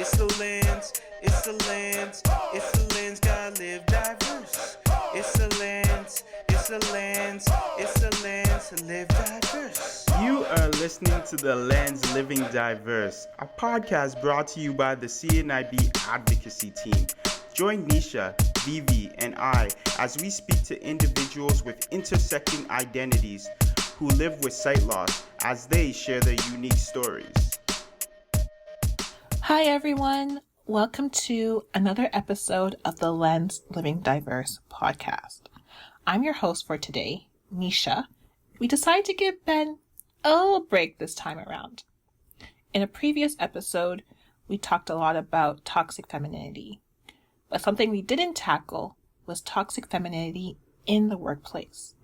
It's the lens, it's the lens, it's the lens, gotta live diverse. It's the lens, it's the lens, it's the lens, live diverse. You are listening to The Lens Living Diverse, a podcast brought to you by the CNIB advocacy team. Join Neisha, Vivi, and I as we speak to individuals with intersecting identities who live with sight loss as they share their unique stories. Hi everyone, welcome to another episode of the Lens Living Diverse podcast. I'm your host for today, Neisha. We decided to give Ben a little break this time around. In a previous episode, we talked a lot about toxic femininity, but something we didn't tackle was toxic femininity in the workplace.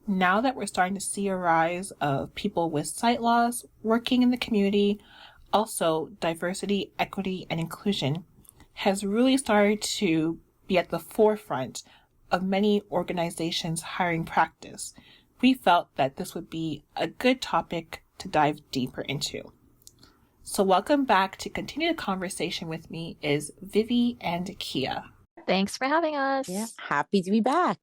Now that we're starting to see a rise of people with sight loss working in the community, also diversity, equity, and inclusion has really started to be at the forefront of many organizations' hiring practice. We felt that this would be a good topic to dive deeper into. So welcome back. To continue the conversation with me is Vivi and Keya. Thanks for having us. Yeah, happy to be back.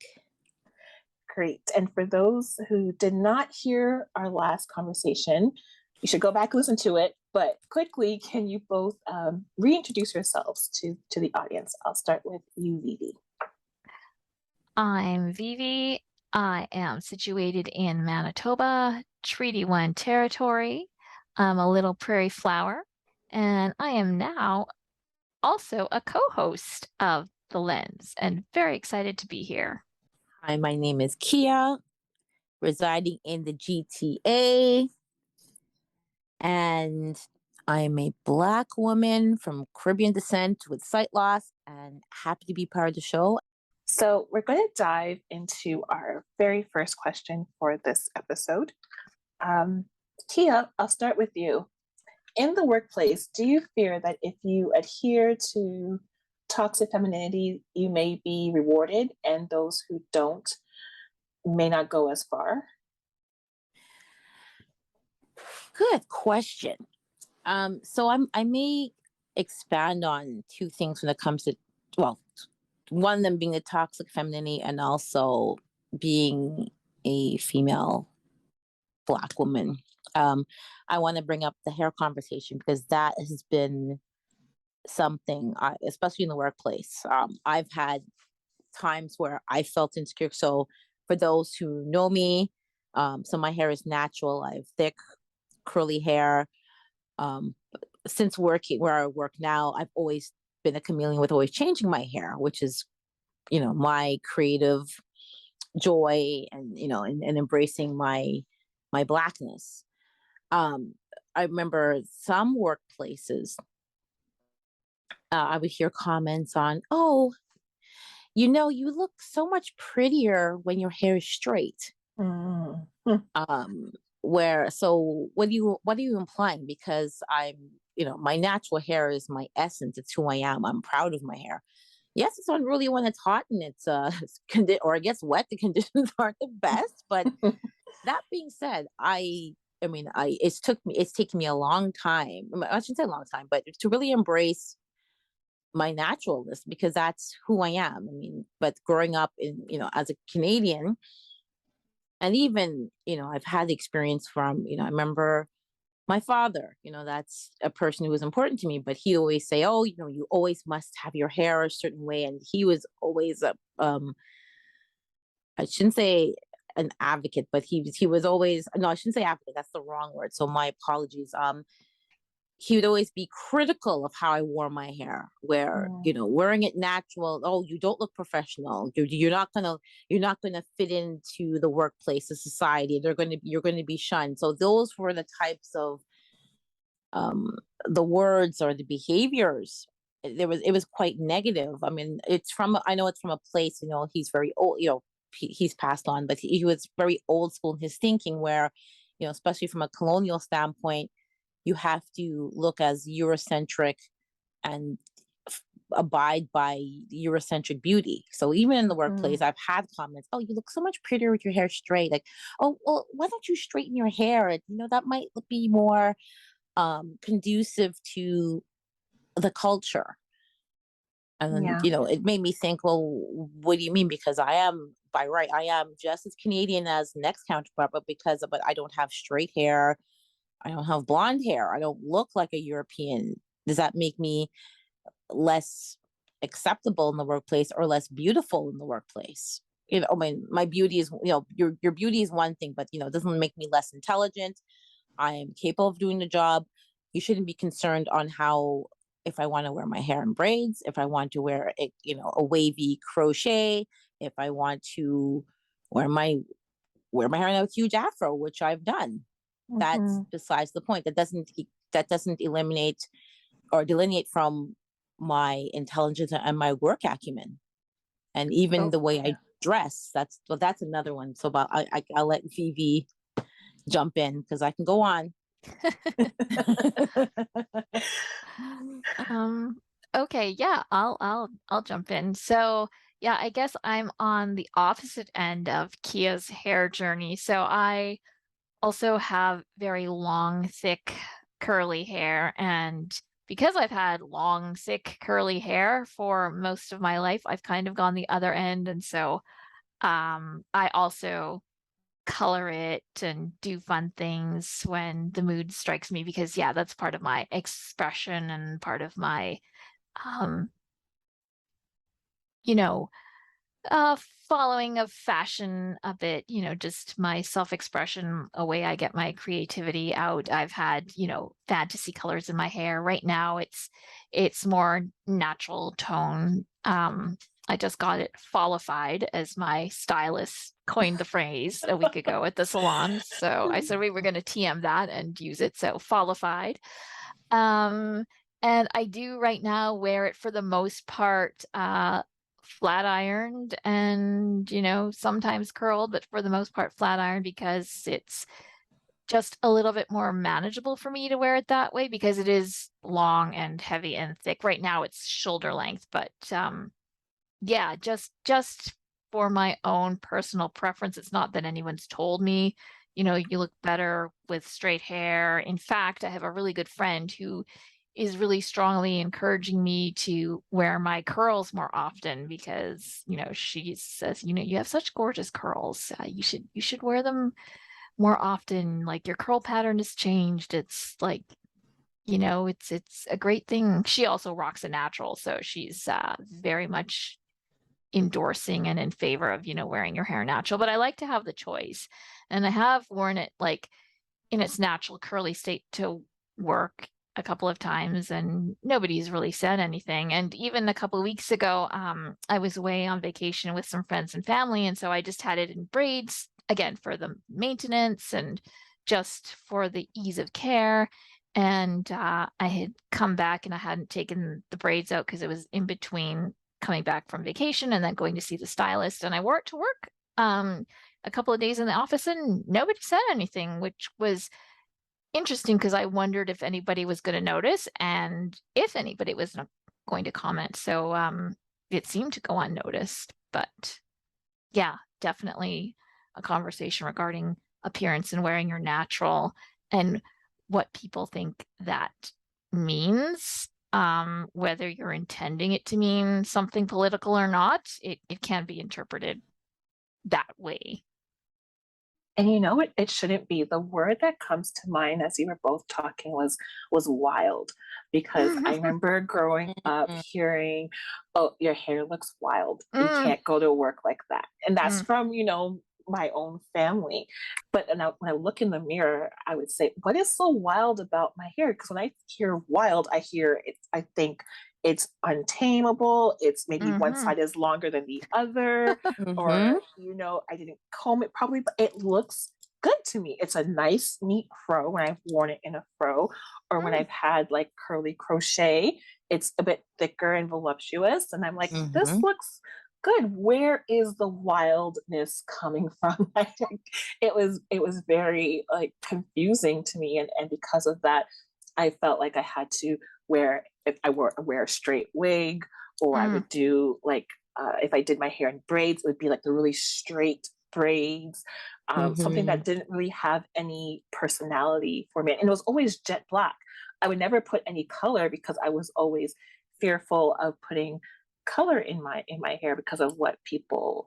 Great. And for those who did not hear our last conversation, you should go back and listen to it. But quickly, can you both reintroduce yourselves to the audience? I'll start with you, Vivi. I'm Vivi. I am situated in Manitoba, Treaty 1 territory. I'm a little prairie flower, and I am now also a co-host of The Lens, and very excited to be here. Hi, my name is Keya, residing in the GTA, and I'm a Black woman from Caribbean descent with sight loss, and happy to be part of the show. So we're going to dive into our very first question for this episode. Keya, I'll start with you. In the workplace, do you fear that if you adhere to toxic femininity, you may be rewarded, and those who don't may not go as far? Good question. So I may expand on two things when it comes to, well, one of them being the toxic femininity and also being a female Black woman. I want to bring up the hair conversation because that has been something, especially in the workplace. I've had times where I felt insecure. So for those who know me, so my hair is natural. I have thick, curly hair. Since working where I work now, I've always been a chameleon with always changing my hair, which is, my creative joy and, and embracing my Blackness. I remember some workplaces, I would hear comments on, "Oh, you look so much prettier when your hair is straight." So what are you implying? Because my natural hair is my essence. It's who I am. I'm proud of my hair. Yes, it's unruly when it's hot and it's or it gets wet. The conditions aren't the best. But that being said, it's taken me a long time. I shouldn't say a long time, but to really embrace my naturalness, because that's who I am. But growing up as a Canadian, and even, I've had the experience from, I remember my father, that's a person who was important to me, but he always say, "Oh, you always must have your hair a certain way." And he was always I shouldn't say an advocate, but he was always, no, I shouldn't say advocate. That's the wrong word. So my apologies. He would always be critical of how I wore my hair, where, wearing it natural, "Oh, you don't look professional. You're not gonna fit into the workplace, the society. You're gonna be shunned." So those were the types of the words or the behaviors. It was quite negative. I know it's from a place, he's very old, he's passed on, but he was very old school in his thinking, where, especially from a colonial standpoint, you have to look as Eurocentric and abide by Eurocentric beauty. So even in the workplace, I've had comments, "Oh, you look so much prettier with your hair straight." Like, "Oh, well, why don't you straighten your hair? That might be more conducive to the culture. And then, Yeah. it made me think, well, what do you mean? Because I am, by right, I am just as Canadian as the next counterpart, but I don't have straight hair, I don't have blonde hair, I don't look like a European. Does that make me less acceptable in the workplace or less beautiful in the workplace? I mean, my beauty is, your beauty is one thing, but it doesn't make me less intelligent. I am capable of doing the job. You shouldn't be concerned on how, if I want to wear my hair in braids, if I want to wear a wavy crochet, if I want to wear my hair in a huge afro, which I've done. That's besides the point. That doesn't eliminate or delineate from my intelligence and my work acumen, and even the way I dress. That's another one. So, I'll let Vivi jump in because I can go on. Okay, yeah, I'll jump in. So, yeah, I guess I'm on the opposite end of Keya's hair journey. So I also have very long, thick, curly hair, and because I've had long, thick, curly hair for most of my life, I've kind of gone the other end, and so I also color it and do fun things when the mood strikes me because yeah, that's part of my expression and part of my um you know uh following of fashion a bit, just my self-expression, a way I get my creativity out. I've had, fantasy colors in my hair. Right now it's more natural tone. I just got it fallified, as my stylist coined the phrase a week ago at the salon. So I said we were going to TM that and use it. So fallified. Um, and I do right now wear it for the most part flat ironed and, sometimes curled, but for the most part flat ironed because it's just a little bit more manageable for me to wear it that way because it is long and heavy and thick. Right now it's shoulder length, but yeah, just for my own personal preference. It's not that anyone's told me, you look better with straight hair. In fact, I have a really good friend who is really strongly encouraging me to wear my curls more often because, she says, you have such gorgeous curls. You should wear them more often. Like your curl pattern has changed. It's like, it's a great thing. She also rocks a natural, so she's very much endorsing and in favor of, wearing your hair natural. But I like to have the choice. And I have worn it like in its natural curly state to work a couple of times and nobody's really said anything. And even a couple of weeks ago, I was away on vacation with some friends and family. And so I just had it in braids again for the maintenance and just for the ease of care. And I had come back and I hadn't taken the braids out because it was in between coming back from vacation and then going to see the stylist. And I wore it to work a couple of days in the office and nobody said anything, which was interesting because I wondered if anybody was going to notice and if anybody was going to comment. So it seemed to go unnoticed. But yeah, definitely a conversation regarding appearance and wearing your natural and what people think that means. Whether you're intending it to mean something political or not, it can be interpreted that way. And it shouldn't be. The word that comes to mind as you were both talking was wild, because I remember growing up hearing, "Oh, your hair looks wild. You can't go to work like that." And that's from, my own family. But when I look in the mirror, I would say, what is so wild about my hair? Because when I hear wild, I think it's untamable. It's maybe one side is longer than the other, or I didn't comb it probably, but it looks good to me. It's a nice, neat fro when I've worn it in a fro, or when I've had like curly crochet. It's a bit thicker and voluptuous, and I'm like, this looks good. Where is the wildness coming from? It was very like confusing to me, and because of that, I felt like I had to wear, if I wear a straight wig, or I would do like if I did my hair in braids, it would be like the really straight braids, something that didn't really have any personality for me, and it was always jet black. I would never put any color because I was always fearful of putting color in my hair because of what people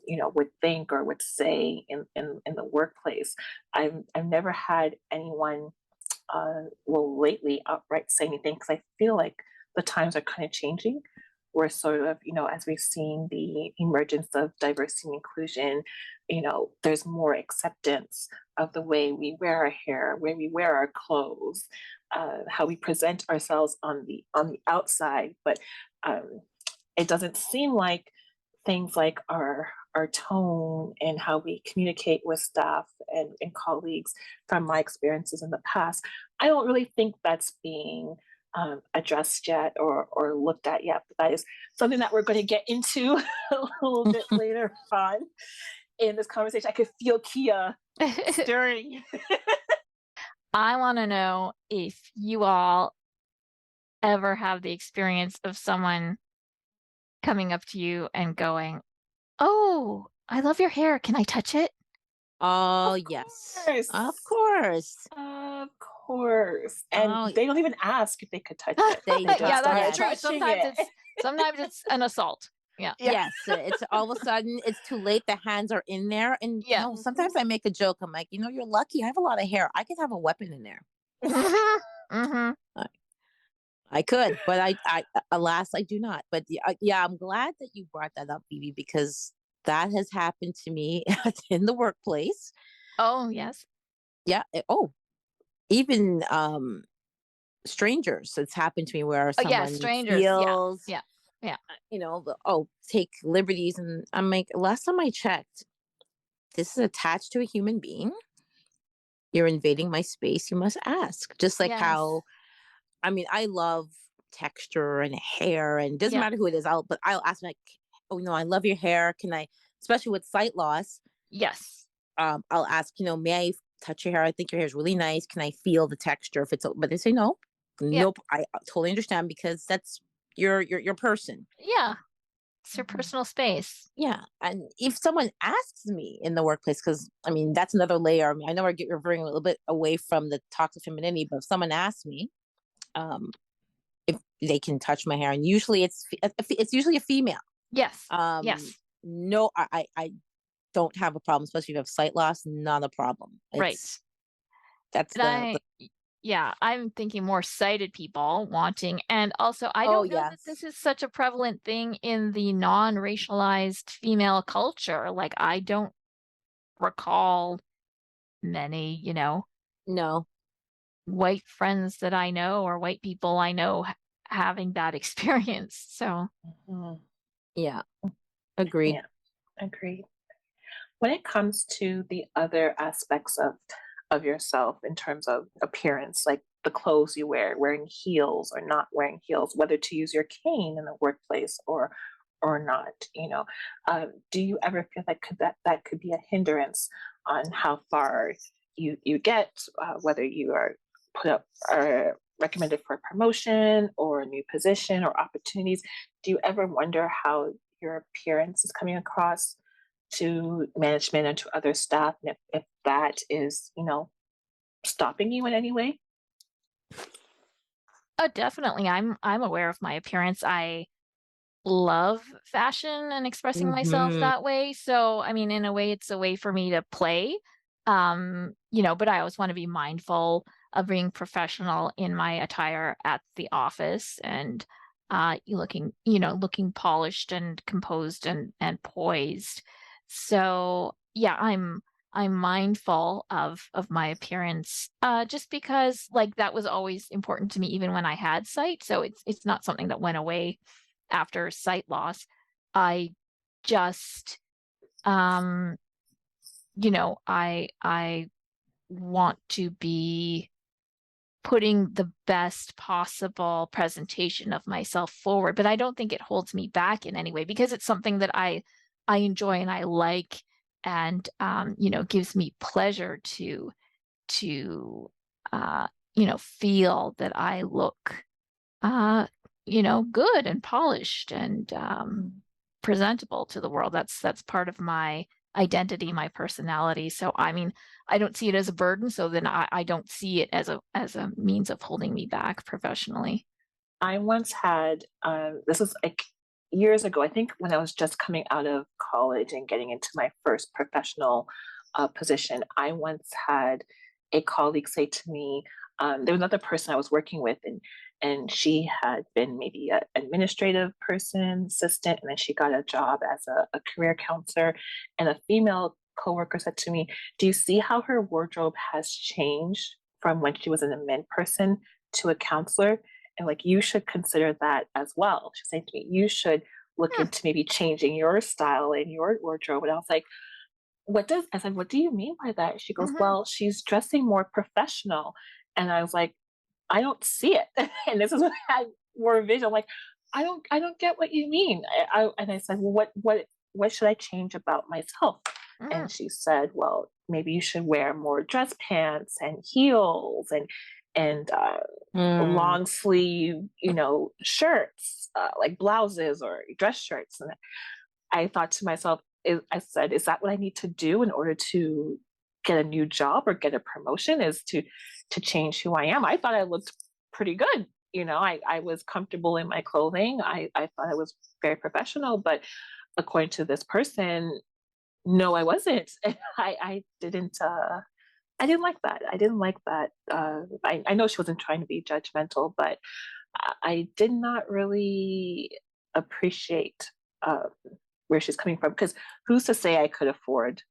would think or would say in the workplace. I've never had anyone lately outright say anything because I feel like the times are kind of changing. We're sort of, as we've seen the emergence of diversity and inclusion, there's more acceptance of the way we wear our hair, where we wear our clothes, how we present ourselves on the outside. But it doesn't seem like things like our tone and how we communicate with staff and colleagues, from my experiences in the past, I don't really think that's being addressed yet or looked at yet. But that is something that we're going to get into a little bit later on in this conversation. I could feel Keya stirring. I want to know if you all ever have the experience of someone coming up to you and going, "Oh, I love your hair. Can I touch it?" Oh, Of yes. course. Of course. Of course. And they don't even ask if they could touch it. They just Yeah, that's start true. touching Sometimes it's an assault. Yeah. Yes, it's all of a sudden it's too late. The hands are in there, and Yeah. sometimes I make a joke. I'm like, you're lucky. I have a lot of hair. I could have a weapon in there. Mm-hmm. I could, but I alas, I do not. But yeah, I'm glad that you brought that up, Vivi, because that has happened to me in the workplace. Oh, yes. Yeah. Even strangers. It's happened to me where someone strangers. feels, Yeah. take liberties, and I'm like, last time I checked, this is attached to a human being. You're invading my space. You must ask. Just like how, I love texture and hair, and it doesn't matter who it is. I'll ask them, like, oh no, I love your hair. Can I, especially with sight loss? Yes. I'll ask, may I touch your hair? I think your hair is really nice. Can I feel the texture? If it's, but they say no. Nope. I totally understand, because that's your person. Yeah. It's your personal space. Yeah. And if someone asks me in the workplace, because that's another layer. I know we're veering a little bit away from the toxic femininity, but if someone asks me, if they can touch my hair, and usually it's usually a female. Yes. Yes. No, I don't have a problem, especially if you have sight loss. Not a problem. Right. That's I'm thinking more sighted people wanting, and also I don't know that this is such a prevalent thing in the non-racialized female culture. Like, I don't recall many, no white friends that I know or white people I know having that experience. So, yeah, agreed. Yeah, agreed. When it comes to the other aspects of yourself in terms of appearance, like the clothes you wear, wearing heels or not wearing heels, whether to use your cane in the workplace or not, do you ever feel like that could be a hindrance on how far you get, whether you are put up or recommended for a promotion or a new position or opportunities? Do you ever wonder how your appearance is coming across to management and to other staff, and if that is, stopping you in any way? Oh, definitely. I'm aware of my appearance. I love fashion and expressing myself that way. So, in a way, it's a way for me to play. But I always want to be mindful of being professional in my attire at the office, and looking polished and composed and poised. So yeah, I'm mindful of my appearance, just because, like, that was always important to me even when I had sight. So it's not something that went away after sight loss. I just I want to be putting the best possible presentation of myself forward, but I don't think it holds me back in any way, because it's something that I enjoy and I like, and gives me pleasure to feel that I look good and polished and presentable to the world. That's part of my identity, my personality. So, I mean, I don't see it as a burden. So then I don't see it as a means of holding me back professionally. I once had, this was like years ago, I think when I was just coming out of college and getting into my first professional position, I once had a colleague say to me, there was another person I was working with, and she had been maybe an administrative person, assistant, and then she got a job as a career counselor. And a female coworker said to me, "Do you see how her wardrobe has changed from when she was an admin person to a counselor? And like, you should consider that as well." She's saying to me, "You should look Hmm. into maybe changing your style and your wardrobe." And I was like, I said, "What do you mean by that?" She goes, Mm-hmm. "Well, she's dressing more professional." And I was like, "I don't see it." And this is when I had more vision. I'm like, I don't get what you mean. And I said, "Well, what should I change about myself?" Mm-hmm. And she said, "Well, maybe you should wear more dress pants and heels and Mm. long sleeve, shirts, like blouses or dress shirts." And I thought to myself, I said, "Is that what I need to do in order to get a new job or get a promotion? Is to change who I am?" I thought I looked pretty good. I was comfortable in my clothing. I thought I was very professional, but according to this person, no, I wasn't. And I didn't like that. I didn't like that. I know she wasn't trying to be judgmental, but I did not really appreciate uh, where she's coming from. Because who's to say I could afford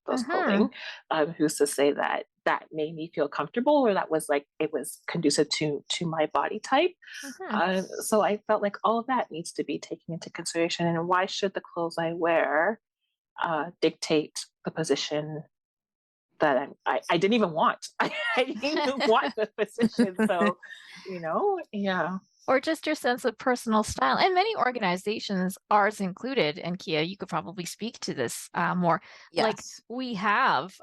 those Mm-hmm. clothing? Who's to say that that made me feel comfortable, or that was like it was conducive to my body type? Mm-hmm. So I felt like all of that needs to be taken into consideration. And why should the clothes I wear dictate the position that I didn't even want? I didn't even want the position. So, yeah. Or just your sense of personal style. And many organizations, ours included, and Keya, you could probably speak to this more. Like Yes. we have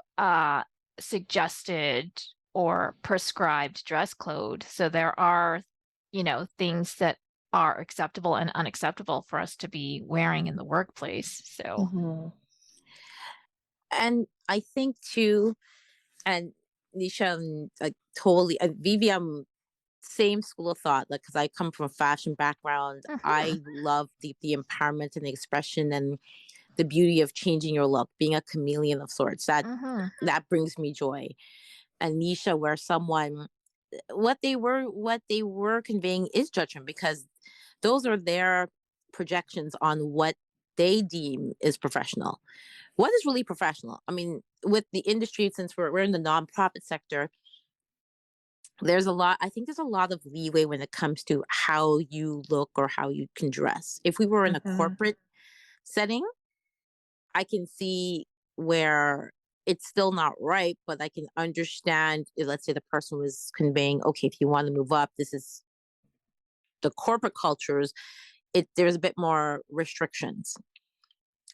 suggested or prescribed dress code. So there are, things that are acceptable and unacceptable for us to be wearing in the workplace. So, Hmm. And I think too, and Neisha, totally, Vivi, same school of thought. Like, because I come from a fashion background, mhm, I love the empowerment and the expression and the beauty of changing your look, being a chameleon of sorts. mhm, That brings me joy. And Nisha, where someone what they were conveying is judgment, because those are their projections on what they deem is professional. What is really professional? I mean, with the industry, since we're in the nonprofit sector, I think there's a lot of leeway when it comes to how you look or how you can dress. If we were in a Hmm. corporate setting, I can see where it's still not right, but I can understand if, let's say, the person was conveying, okay, if you want to move up, this is the corporate cultures. There's a bit more restrictions.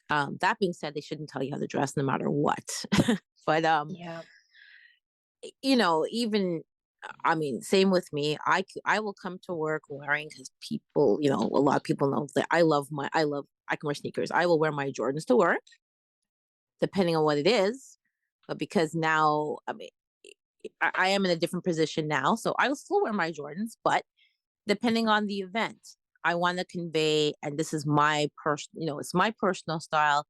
That being said, they shouldn't tell you how to dress no matter what. But Yeah. even, I mean, same with me. I will come to work wearing, because people, a lot of people know that I can wear sneakers. I will wear my Jordans to work, depending on what it is. But because now, I mean, I am in a different position now, so I will still wear my Jordans. But depending on the event, I want to convey, and this is my it's my personal style.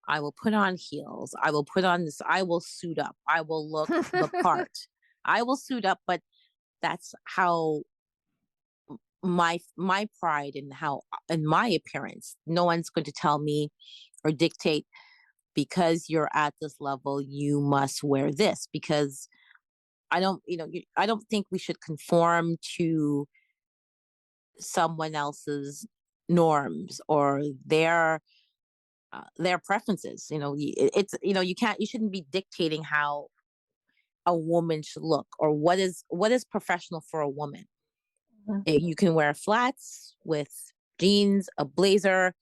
I will put on heels. I will put on this. I will suit up. I will look the part. I will suit up, but that's how my pride and how and my appearance. No one's going to tell me or dictate, because you're at this level, you must wear this, because I don't think we should conform to someone else's norms or their preferences. You shouldn't be dictating how a woman should look, or what is professional for a woman. You can wear flats with jeans, a blazer,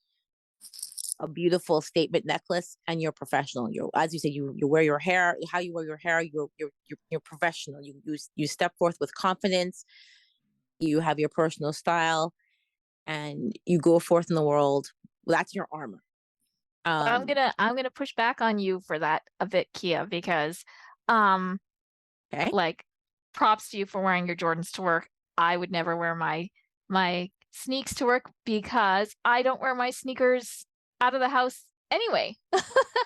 a beautiful statement necklace, and you're professional. As you say, you wear your hair, how you wear your hair, you're professional. You step forth with confidence. You have your personal style, and you go forth in the world. That's your armor. I'm gonna push back on you for that a bit, Keya, because Okay. like props to you for wearing your Jordans to work. I would never wear my sneaks to work because I don't wear my sneakers out of the house anyway.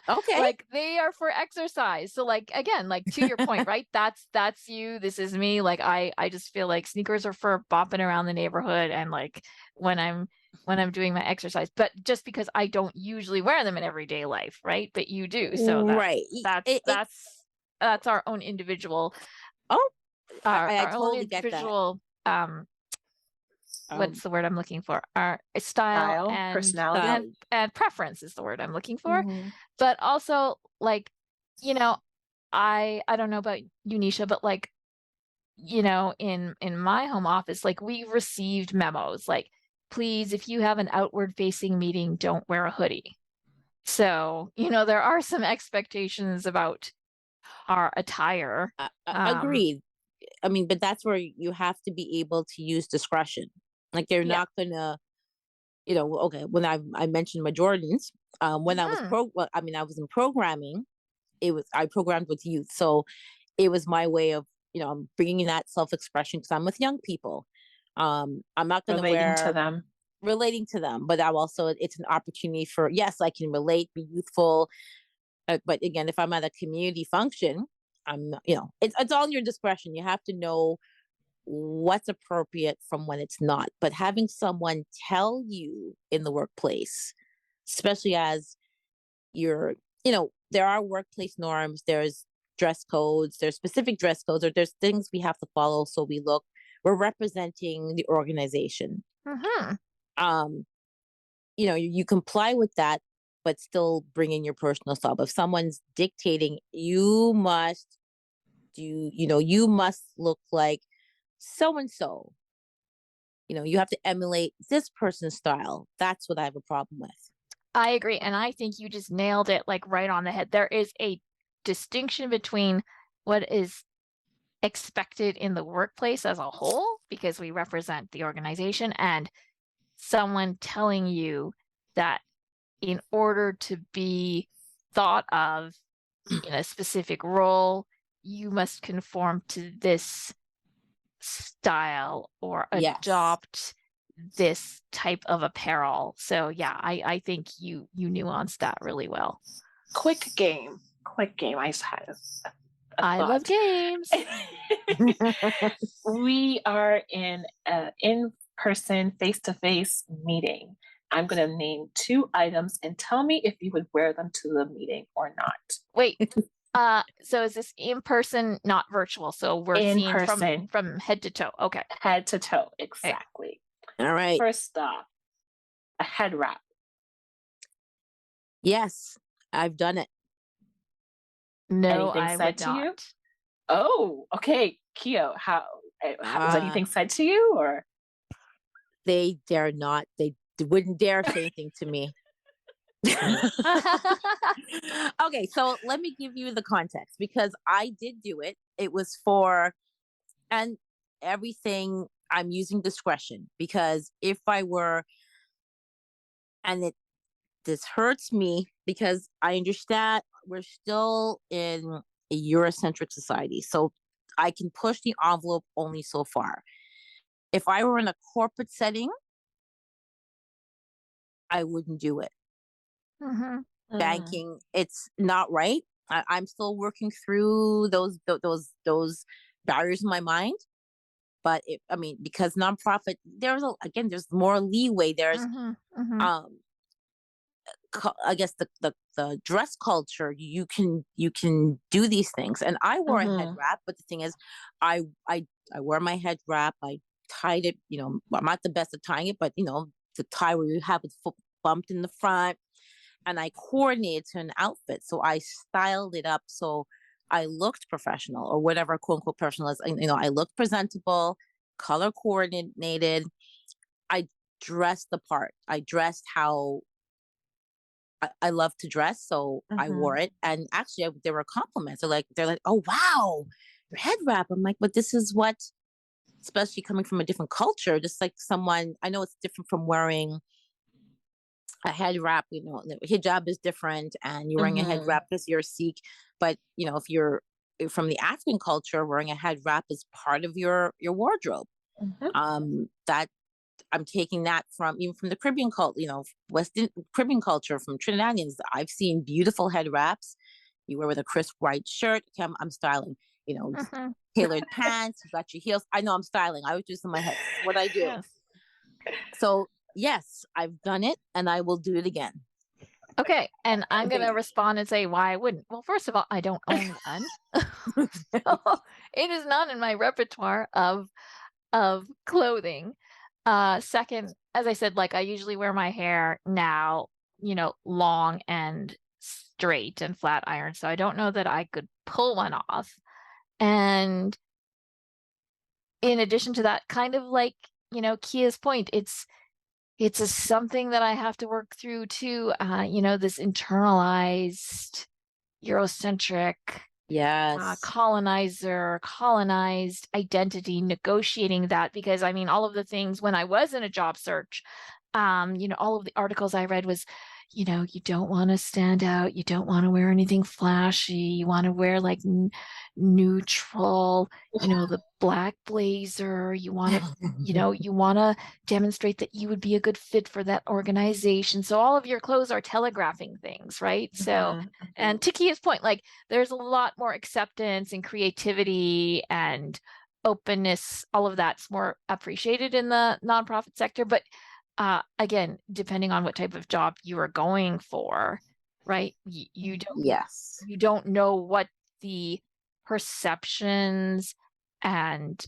Okay. Like they are for exercise. So like again, like to your point, right? That's you. This is me. Like I just feel like sneakers are for bopping around the neighborhood and like when I'm doing my exercise. But just because I don't usually wear them in everyday life, right? But you do. So Right. that's our own individual Oh, our I own totally get that. individual what's the word I'm looking for? Our style and personality. and preference is the word I'm looking for. Mhm. But also like, you know, I don't know about you, Neisha, but like, you know, in my home office, like we received memos like, please, if you have an outward facing meeting, don't wear a hoodie. So, you know, there are some expectations about our attire. Agreed. I mean, but that's where you have to be able to use discretion. Like they're Yeah. not gonna, you know, okay, when I mentioned my Jordans, when I was I was in programming, I programmed with youth. So it was my way of, you know, I'm bringing that self-expression because I'm with young people. I'm not going to relating to them, but I'm also, it's an opportunity for, yes, I can relate, be youthful. But again, if I'm at a community function, you know, it's all your discretion. You have to know what's appropriate from when it's not. But having someone tell you in the workplace, especially as you're, you know, there are workplace norms, there's dress codes, there's specific dress codes, or there's things we have to follow. So we're representing the organization. Mm-hmm. You know, you comply with that, but still bring in your personal style. If someone's dictating, you must you must look like so and so. You know, you have to emulate this person's style. That's what I have a problem with. I agree. And I think you just nailed it like right on the head. There is a distinction between what is expected in the workplace as a whole, because we represent the organization, and someone telling you that in order to be thought of in a specific role, you must conform to this style or adopt this type of apparel. So yeah, I think you nuanced that really well. Quick game. I just had I love games. We are in an in-person, face-to-face meeting. I'm going to name 2 items and tell me if you would wear them to the meeting or not. Wait, so is this in person, not virtual? So we're seeing from head to toe. Okay. Head to toe, exactly. Okay. All right. First off, a head wrap. Yes, I've done it. No, anything I said would to not. you? Oh, okay. Keya, how was anything said to you, or? They dare not. They wouldn't dare say anything to me. Okay, so let me give you the context because I did do it. It was and everything I'm using discretion because if I were, and this hurts me because I understand we're still in a Eurocentric society. So I can push the envelope only so far. If I were in a corporate setting, I wouldn't do it. Mm-hmm. Banking, it's not right. I'm still working through those barriers in my mind. But I mean, because nonprofit, there's more leeway. There's I guess the dress culture, you can do these things. And I wore a head wrap, but the thing is, I wear my head wrap. I tied it. You know, I'm not the best at tying it, but you know, the tie where you have it bumped in the front, and I coordinated to an outfit. So I styled it up so I looked professional, or whatever quote unquote professional is. You know, I looked presentable, color coordinated. I dressed the part. I dressed how I love to dress, so I wore it. And actually, there were compliments. They're like, "Oh wow, your head wrap." I'm like, "But this is what," especially coming from a different culture. Just like someone, I know it's different from wearing a head wrap, hijab is different, and you're wearing a head wrap because you're a Sikh. But if you're from the African culture, wearing a head wrap is part of your wardrobe. That I'm taking that from even from the Caribbean culture, Western Caribbean culture, from Trinidadians. I've seen beautiful head wraps. You wear with a crisp white shirt. Okay, I'm styling. Tailored pants. You got your heels. I know I'm styling. I was just in my head. What I do. Yes. So yes, I've done it, and I will do it again. Okay, and I'm going to respond and say why I wouldn't. Well, first of all, I don't own one. So it is not in my repertoire of clothing. Second, as I said, like I usually wear my hair now, long and straight and flat iron. So I don't know that I could pull one off. And in addition to that, kind of like, Keya's point, it's something that I have to work through too. This internalized, Eurocentric, yes, colonized identity, negotiating that, because all of the things when I was in a job search, all of the articles I read was, you don't want to stand out, you don't want to wear anything flashy, you want to wear like neutral, the black blazer, you want to you want to demonstrate that you would be a good fit for that organization, so all of your clothes are telegraphing things, right? So and to Keya's point, like there's a lot more acceptance and creativity and openness, all of that's more appreciated in the nonprofit sector. But again, depending on what type of job you are going for, right? You don't know what the perceptions and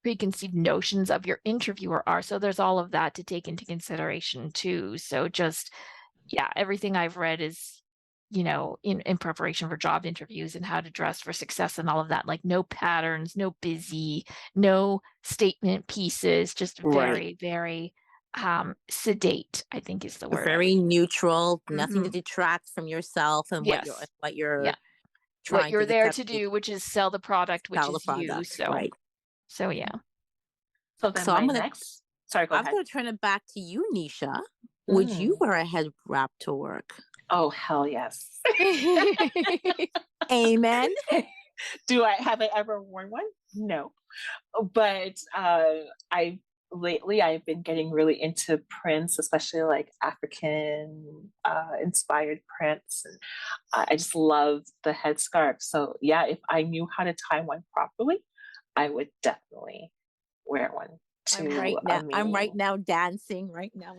preconceived notions of your interviewer are. So there's all of that to take into consideration too. So just, everything I've read is, in preparation for job interviews and how to dress for success and all of that, like no patterns, no busy, no statement pieces, just very, very sedate, I think is the word. Very neutral, nothing to detract from yourself and what you're trying what you're there to do, which is sell the product, which is you. So right. So yeah. So then I'm gonna sorry, go ahead. I'm gonna turn it back to you, Neisha. Would you wear a head wrap to work? Oh, hell yes. Amen. Have I ever worn one? No. But lately I've been getting really into prints, especially like African inspired prints. And I just love the headscarf. So yeah, if I knew how to tie one properly, I would definitely wear one. I'm right now dancing right now.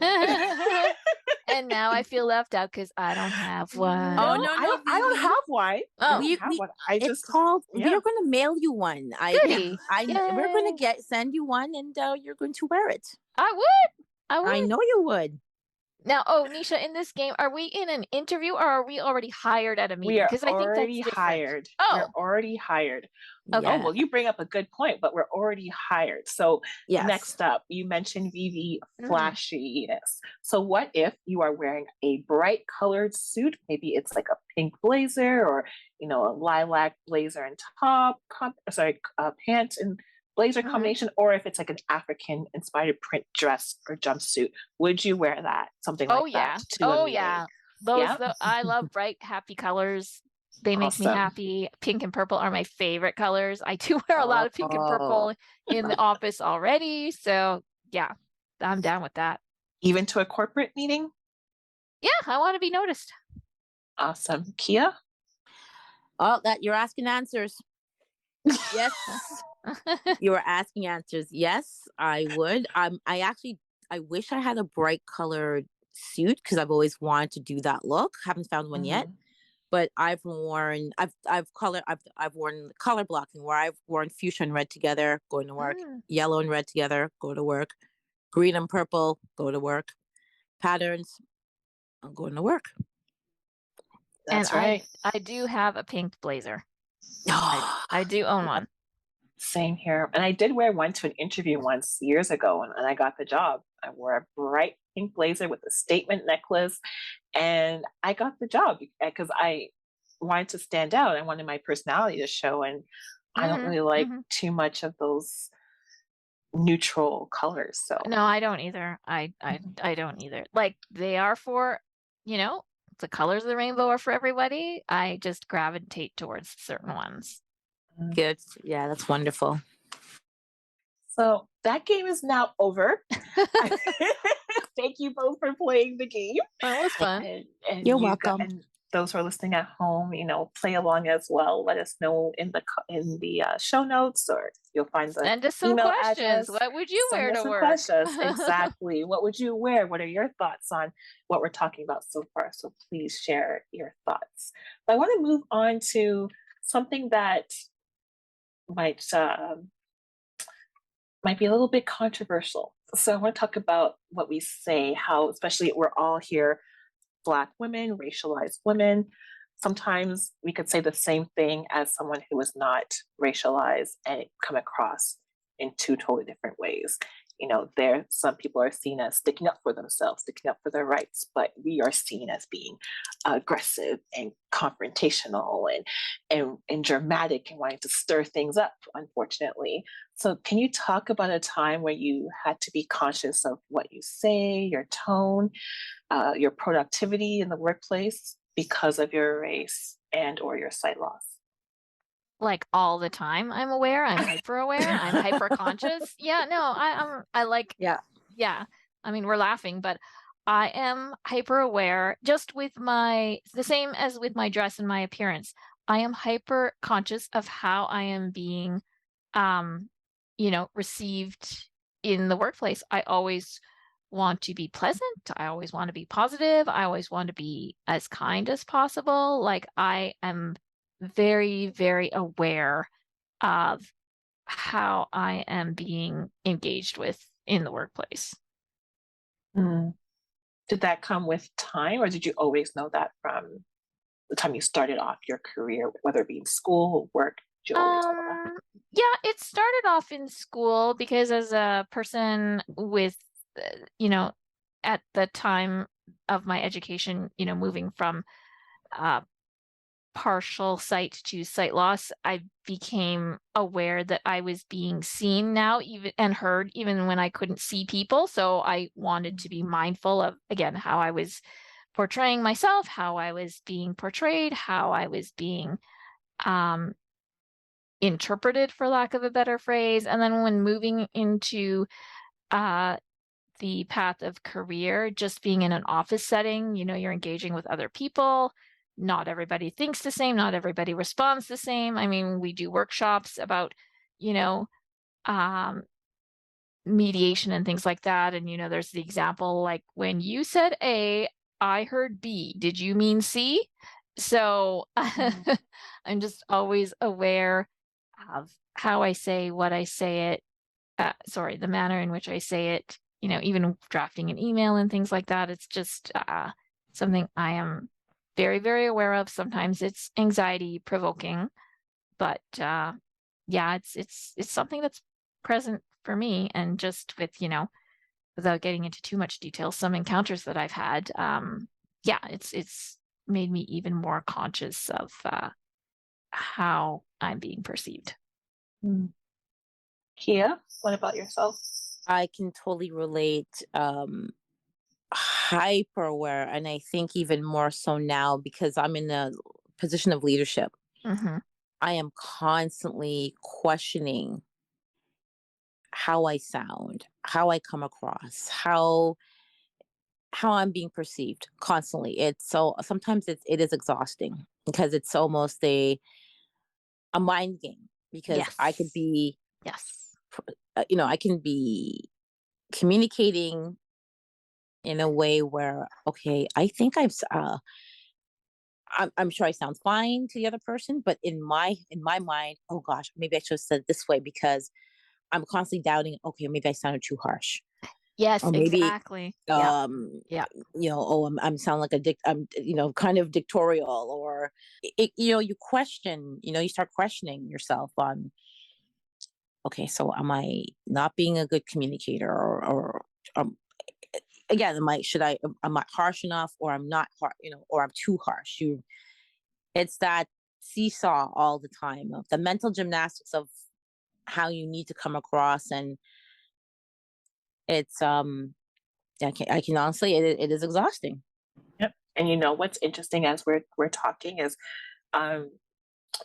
And now I feel left out because I don't have one. Oh no, I don't have one. Oh, it's called. We're going to mail you one. We're going to send you one, and you're going to wear it. I would. I know you would. Now, Neisha, in this game, are we in an interview or are we already hired at a meeting? Because I think already hired. We're already hired. Okay. Oh, well, you bring up a good point, but we're already hired. So next up, you mentioned Vivi flashiness. So what if you are wearing a bright colored suit? Maybe it's like a pink blazer or, a lilac blazer and top, pants and blazer combination, or if it's like an African inspired print dress or jumpsuit, would you wear that? Something like that. I love bright, happy colors. They make me happy. Pink and purple are my favorite colors. I do wear a lot of pink and purple in the office already. So yeah, I'm down with that. Even to a corporate meeting? Yeah, I want to be noticed. Awesome. Keya? Oh, that you're asking answers. Yes. You were asking answers. Yes, I would. I wish I had a bright colored suit because I've always wanted to do that look. Haven't found one yet. But I've worn color blocking where I've worn fuchsia and red together, going to work, yellow and red together, go to work, green and purple, go to work, patterns, I'm going to work. That's right. I do have a pink blazer. I do own one. Same here. And I did wear one to an interview once years ago and I got the job. I wore a bright pink blazer with a statement necklace and I got the job because I wanted to stand out. I wanted my personality to show and I don't really like too much of those neutral colors. So No, I don't either. I don't either. Like, they are for, the colors of the rainbow are for everybody. I just gravitate towards certain ones. Good. Yeah, that's wonderful. So that game is now over. Thank you both for playing the game. That was fun. And You're welcome. And those who are listening at home, play along as well. Let us know in the show notes, or you'll find the Send us some email questions. address. What would you Send wear us to some work? questions. Exactly. What would you wear? What are your thoughts on what we're talking about so far? So please share your thoughts. But I want to move on to something that might be a little bit controversial. So I want to talk about what we say, how, especially we're all here, Black women, racialized women. Sometimes we could say the same thing as someone who is not racialized and it come across in two totally different ways. Some people are seen as sticking up for themselves, sticking up for their rights, but we are seen as being aggressive and confrontational and dramatic and wanting to stir things up, unfortunately. So can you talk about a time where you had to be conscious of what you say, your tone, your productivity in the workplace because of your race and or your sight loss? Like, all the time, I'm aware. I'm hyper aware. I'm hyper conscious. Yeah, no, I like. Yeah. Yeah. I mean, we're laughing, but I am hyper aware. Just with the same as with my dress and my appearance. I am hyper conscious of how I am being, received in the workplace. I always want to be pleasant. I always want to be positive. I always want to be as kind as possible. Like, I am very, very aware of how I am being engaged with in the workplace. Did that come with time, or did you always know that from the time you started off your career, whether it be in school or work? Did you always know that? Yeah, it started off in school because as a person with, at the time of my education, moving from partial sight to sight loss, I became aware that I was being seen now, even and heard, even when I couldn't see people. So I wanted to be mindful of, again, how I was portraying myself, how I was being portrayed, how I was being interpreted, for lack of a better phrase. And then when moving into the path of career, just being in an office setting, you're engaging with other people. Not everybody thinks the same. Not everybody responds the same. I mean, we do workshops about, mediation and things like that. And, there's the example, like, when you said A, I heard B. Did you mean C? So I'm just always aware of how I say what I say it. The manner in which I say it, even drafting an email and things like that. It's just something I am very, very aware of. Sometimes it's anxiety provoking, but yeah, it's something that's present for me. And just with, without getting into too much detail, some encounters that I've had, yeah, it's made me even more conscious of how I'm being perceived. Keya, what about yourself? I can totally relate. Hyper aware, and I think even more so now because I'm in a position of leadership. Mm-hmm. I am constantly questioning how I sound, how I come across, how I'm being perceived constantly. It's so sometimes it is exhausting because it's almost a mind game because Yes. I could be Yes. I can be communicating in a way where, okay, I think I'm sure I sound fine to the other person, but in my mind, oh gosh, maybe I should have said it this way because I'm constantly doubting, okay, maybe I sounded too harsh. Yes, Or maybe exactly. Yeah. I'm sound like I'm kind of dictatorial, or you question, you start questioning yourself on, okay, so am I not being a good communicator, or again, am I harsh enough, or I'm not or I'm too harsh? It's that seesaw all the time of the mental gymnastics of how you need to come across, and it's I can honestly, it is exhausting. Yep. And you know what's interesting as we're talking is,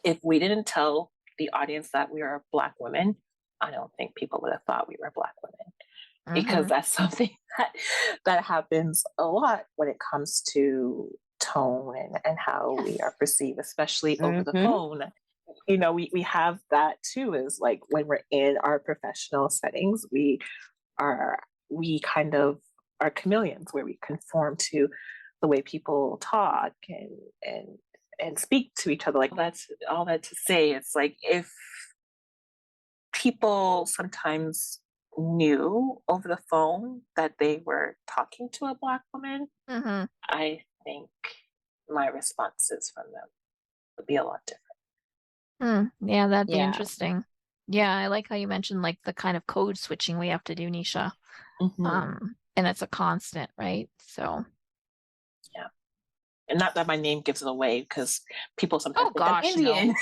if we didn't tell the audience that we are Black women, I don't think people would have thought we were Black women, because that's something that happens a lot when it comes to tone and how we are perceived, especially over the phone. You know, we have that too, is like when we're in our professional settings, we kind of are chameleons, where we conform to the way people talk and speak to each other. Like, that's all that to say, it's like, if people sometimes knew over the phone that they were talking to a Black woman, I think my responses from them would be a lot different. Yeah, that'd be Yeah. interesting. Yeah, I like how you mentioned like the kind of code switching we have to do, Neisha. And it's a constant, right? So yeah. And not that my name gives it away, because people sometimes think I'm gosh, Indian.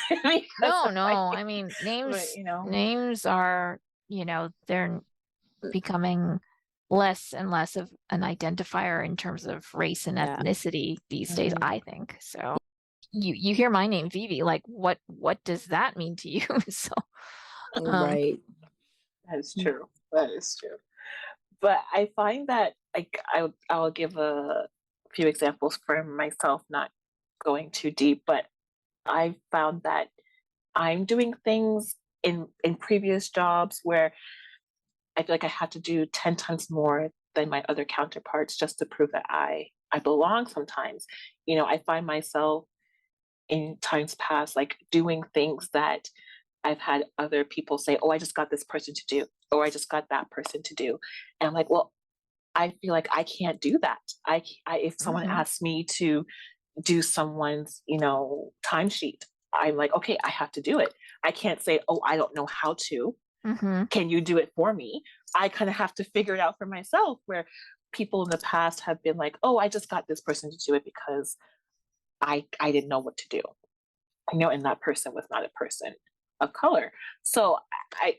no. I mean, names, But, you know, names are, they're becoming less and less of an identifier in terms of race and ethnicity these days, I think. So you hear my name, Vivi, like what does that mean to you? So Right. that is true. That is true. But I find that, like, I'll give a few examples for myself, not going too deep, but I found that I'm doing things in previous jobs where I feel like I had to do 10 times more than my other counterparts just to prove that I belong sometimes. You know, I find myself in times past, like, doing things that I've had other people say, "Oh, I just got this person to do," or "I just got that person to do." And I'm like, well, I feel like I can't do that. If someone asks me to do someone's, timesheet, I'm like, okay, I have to do it. I can't say, "Oh, I don't know how to. Can you do it for me?" I kind of have to figure it out for myself, where people in the past have been like, "Oh, I just got this person to do it because I didn't know what to do." And that person was not a person of color. So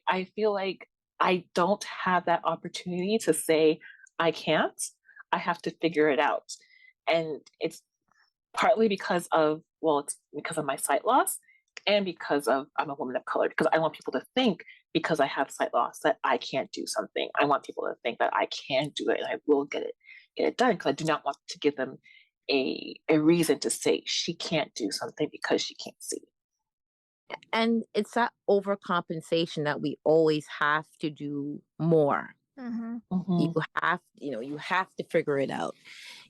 I feel like I don't have that opportunity to say I can't. I have to figure it out. And it's partly because of, well, it's because of my sight loss, and because of I'm a woman of color, because I want people to think, because I have sight loss, that I can't do something. I want people to think that I can do it and I will get it done, because I do not want to give them a reason to say she can't do something because she can't see. And it's that overcompensation that we always have to do more. You have to figure it out.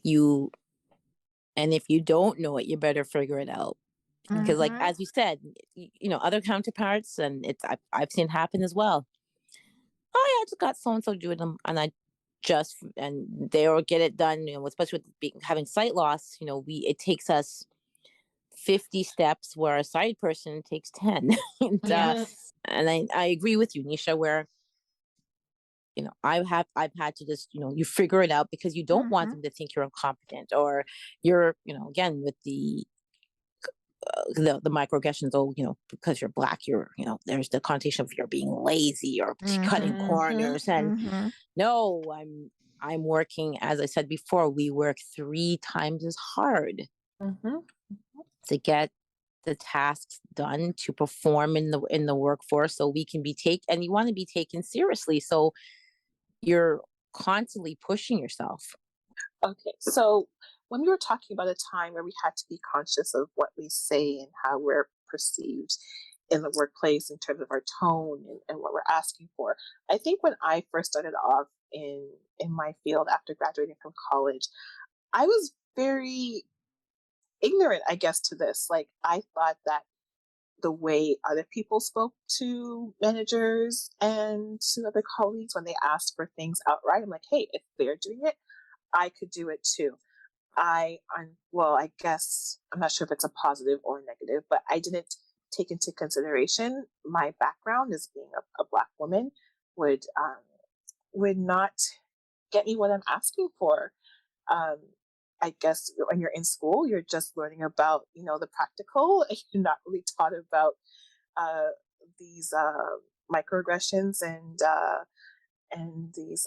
And if you don't know it, you better figure it out. Because, like, as you said, other counterparts, and I've seen it happen as well. Oh yeah, I just got so and so doing them, and and they'll get it done. Especially with having sight loss, it takes us 50 steps where a sight person takes 10. And I agree with you, Neisha, where I've had to just you figure it out, because you don't want them to think you're incompetent, or you're again with the microaggressions. Oh, because you're Black, you're there's the connotation of you're being lazy or cutting corners. And no, I'm working, as I said before, we work 3 times as hard to get the tasks done, to perform in the workforce, so we can be and you want to be taken seriously. So you're constantly pushing yourself. Okay, so when we were talking about a time where we had to be conscious of what we say and how we're perceived in the workplace in terms of our tone and what we're asking for, I think when I first started off in my field after graduating from college, I was very ignorant, I guess, to this. Like, I thought that the way other people spoke to managers and to other colleagues when they asked for things outright, I'm like, hey, if they're doing it, I could do it too. I guess I'm not sure if it's a positive or a negative, but I didn't take into consideration my background as being a Black woman would not get me what I'm asking for. I guess when you're in school, you're just learning about the practical, and you're not really taught about these microaggressions and and these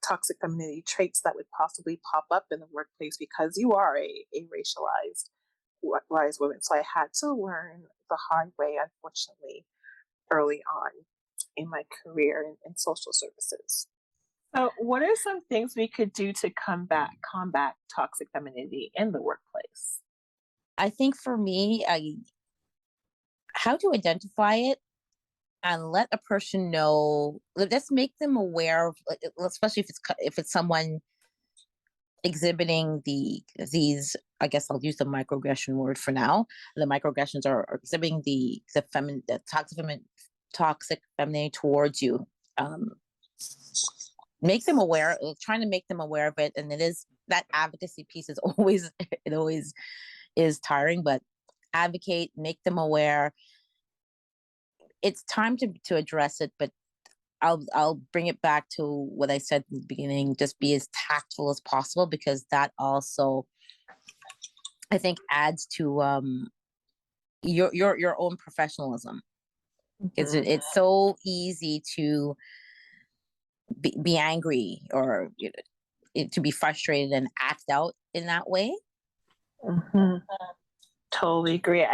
toxic femininity traits that would possibly pop up in the workplace because you are a racialized woman. So I had to learn the hard way, unfortunately, early on in my career in social services. So, what are some things we could do to combat toxic femininity in the workplace? I think for me, how to identify it and let a person know. Let's make them aware of, especially if it's someone exhibiting these. I guess I'll use the microaggression word for now. The microaggressions are exhibiting the toxic femininity towards you. Make them aware, trying to make them aware of it. And it is that advocacy piece is always, it always is tiring, but advocate, make them aware. It's time to address it, but I'll bring it back to what I said in the beginning, just be as tactful as possible, because that also, I think, adds to your own professionalism. Mm-hmm. It's so easy to be angry or to be frustrated and act out in that way. Mm-hmm. Totally agree.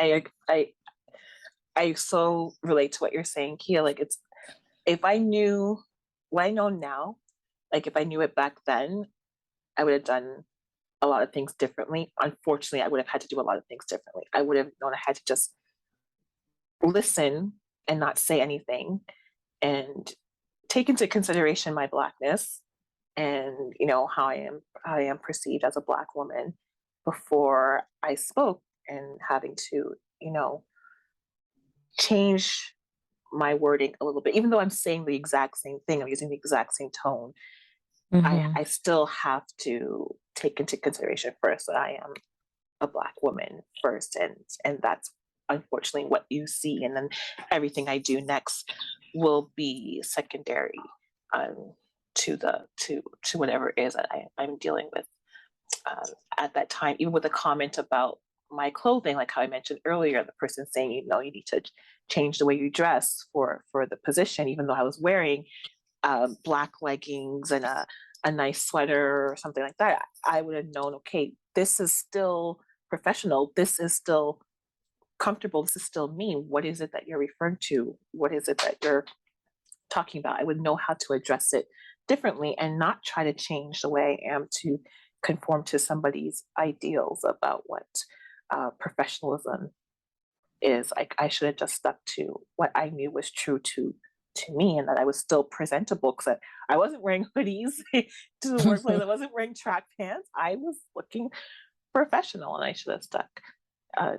I so relate to what you're saying, Keya. Like, it's, if I knew what I know now, like if I knew it back then, I would have done a lot of things differently. Unfortunately, I would have had to do a lot of things differently. I would have known I had to just listen and not say anything and take into consideration my Blackness and, you know, how I am perceived as a Black woman before I spoke, and having to, you know, change my wording a little bit. Even though I'm saying the exact same thing, I'm using the exact same tone, I still have to take into consideration first that I am a Black woman first, and that's unfortunately what you see, and then everything I do next will be secondary to whatever it is that I'm dealing with at that time. Even with a comment about my clothing, like how I mentioned earlier, the person saying, you know, you need to change the way you dress for the position, even though I was wearing Black leggings and a nice sweater or something like that, I would have known, okay, this is still professional, this is still comfortable, this is still me. What is it that you're referring to? What is it that you're talking about? I would know how to address it differently and not try to change the way I am to conform to somebody's ideals about what professionalism is. I should have just stuck to what I knew was true to me, and that I was still presentable, because I wasn't wearing hoodies to the workplace. I wasn't wearing track pants. I was looking professional, and I should have stuck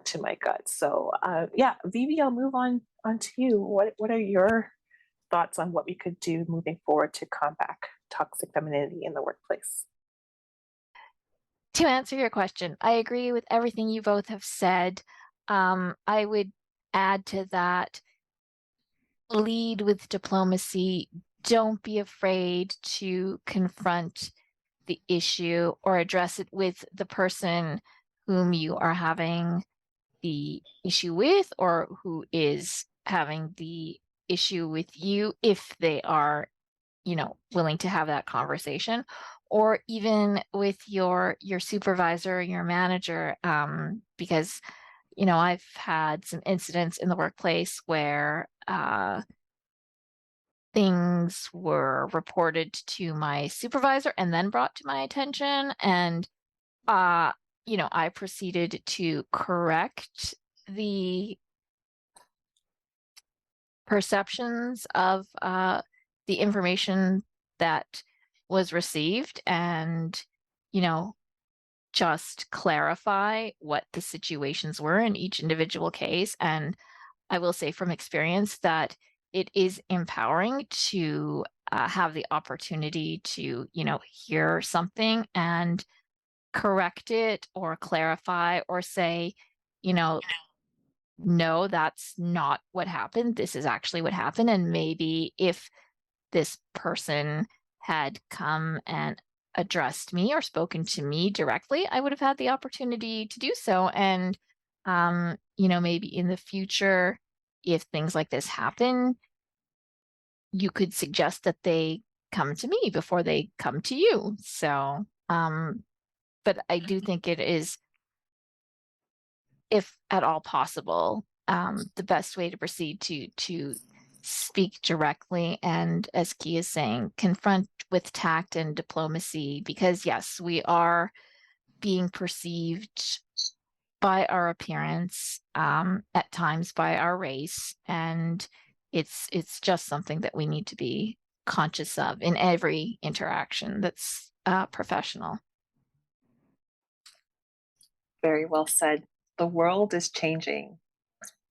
to my guts. So yeah, Vivi, I'll move on to you. What are your thoughts on what we could do moving forward to combat toxic femininity in the workplace? To answer your question, I agree with everything you both have said. I would add to that, lead with diplomacy. Don't be afraid to confront the issue or address it with the person whom you are having the issue with, or who is having the issue with you, if they are, you know, willing to have that conversation, or even with your supervisor, your manager, because, you know, I've had some incidents in the workplace where things were reported to my supervisor and then brought to my attention, and you know, I proceeded to correct the perceptions of the information that was received, and, you know, just clarify what the situations were in each individual case. And I will say from experience that it is empowering to have the opportunity to, you know, hear something and correct it or clarify or say, you know, no, that's not what happened. This is actually what happened. And maybe if this person had come and addressed me or spoken to me directly, I would have had the opportunity to do so. And, you know, maybe in the future, if things like this happen, you could suggest that they come to me before they come to you. So, but I do think it is, if at all possible, the best way to proceed to speak directly, and as Keya is saying, confront with tact and diplomacy, because yes, we are being perceived by our appearance, at times by our race, and it's just something that we need to be conscious of in every interaction that's professional. Very well said. The world is changing.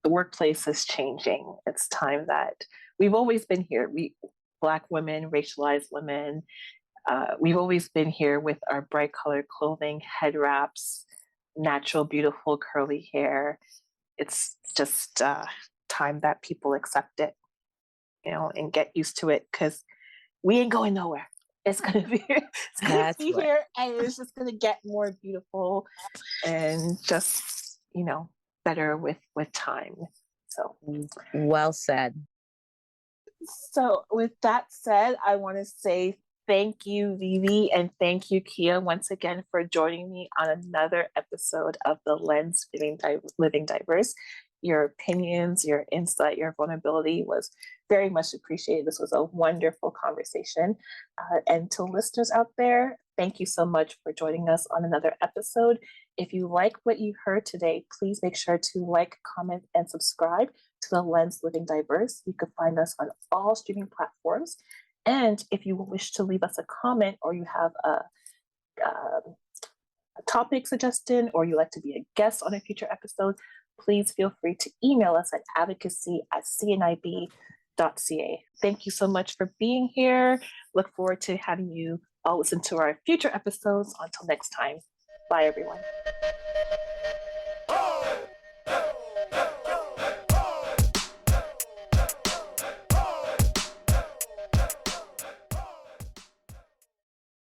The workplace is changing. It's time that we've always been here. Black women, racialized women, we've always been here with our bright colored clothing, head wraps, natural, beautiful curly hair. It's just time that people accept it, and get used to it, because we ain't going nowhere. It's gonna be That's right. here, and it's just gonna get more beautiful and just better with time. So Well said. So with that said, I want to say thank you, Vivi, and thank you, Keya, once again for joining me on another episode of The Lens Living Diverse. Your opinions, your insight, your vulnerability was very much appreciated. This was a wonderful conversation. And to listeners out there, thank you so much for joining us on another episode. If you like what you heard today, please make sure to like, comment, and subscribe to The Lens Living Diverse. You can find us on all streaming platforms. And if you wish to leave us a comment, or you have a topic suggestion, or you'd like to be a guest on a future episode, please feel free to email us at advocacy@cnib.ca. Thank you so much for being here. Look forward to having you all listen to our future episodes. Until next time, bye everyone.